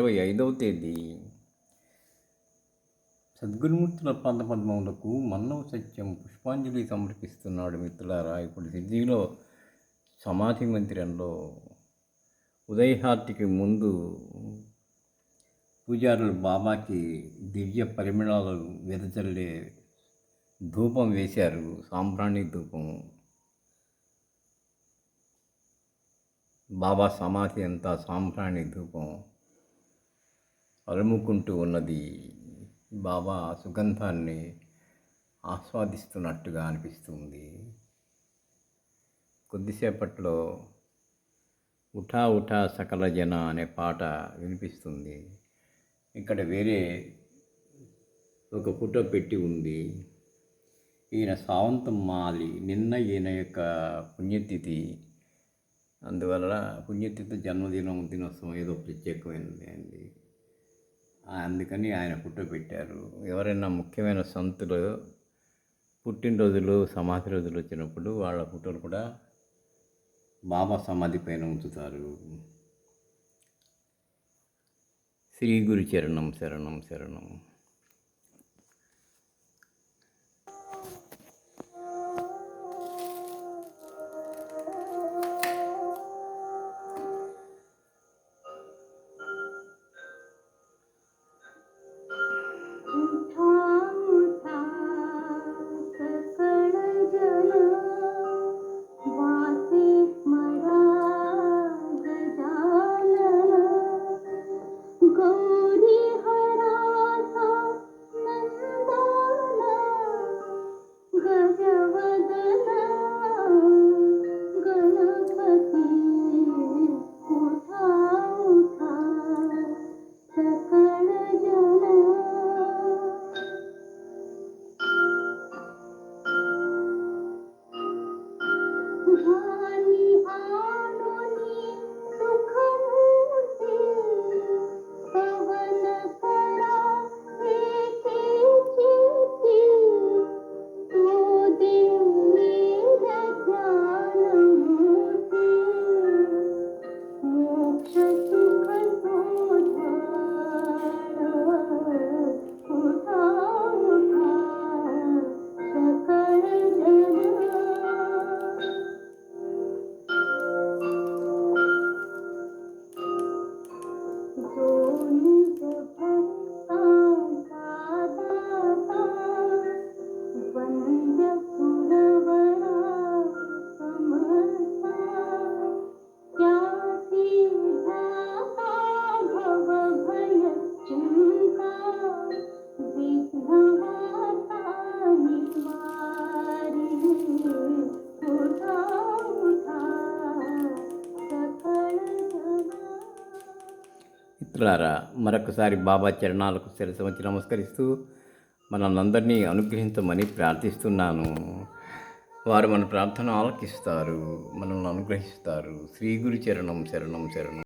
25వ తేదీ సద్గురుమూర్తుల పాదపద్మములకు మన్నవ సత్యం పుష్పాంజలి సమర్పిస్తున్నాడు. మిత్రులారా, ఇప్పుడు సిడ్నీలో సమాధి మందిరంలో ఉదయహారతికి ముందు పూజారులు బాబాకి దివ్య పరిమళాలు వెదజల్లే ధూపం వేశారు. సాంబ్రాణి ధూపం. బాబా సమాధి అంతా సాంబ్రాణి ధూపం అలుముకుంటూ ఉన్నది. బాబా సుగంధాన్ని ఆస్వాదిస్తున్నట్టుగా అనిపిస్తుంది. కొద్దిసేపట్లో ఉఠా ఉఠా సకల జన అనే పాట వినిపిస్తుంది. ఇక్కడ వేరే ఒక ఫోటో పెట్టి ఉంది. ఈయన సావంతం మాలి. నిన్న ఈయన యొక్క పుణ్యతిథి. అందువల్ల పుణ్యతిథి దినోత్సవం ఏదో ప్రత్యేకమైనది అండి. అందుకని ఆయన ఫోటో పెట్టారు. ఎవరైనా ముఖ్యమైన సంతులు పుట్టినరోజులు, సమాధి రోజులు వచ్చినప్పుడు వాళ్ళ ఫోటోలు కూడా బాబా సమాధి పైన ఉంచుతారు. శ్రీ గురు చరణం శరణం శరణం. మిత్రులారా, మరొకసారి బాబా చరణాలకు శిరస్సు వంచి నమస్కరిస్తూ మనందరినీ అనుగ్రహించమని ప్రార్థిస్తున్నాను. వారు మన ప్రార్థన ఆలకిస్తారు, మనల్ని అనుగ్రహిస్తారు. శ్రీ గురు చరణం శరణం శరణం.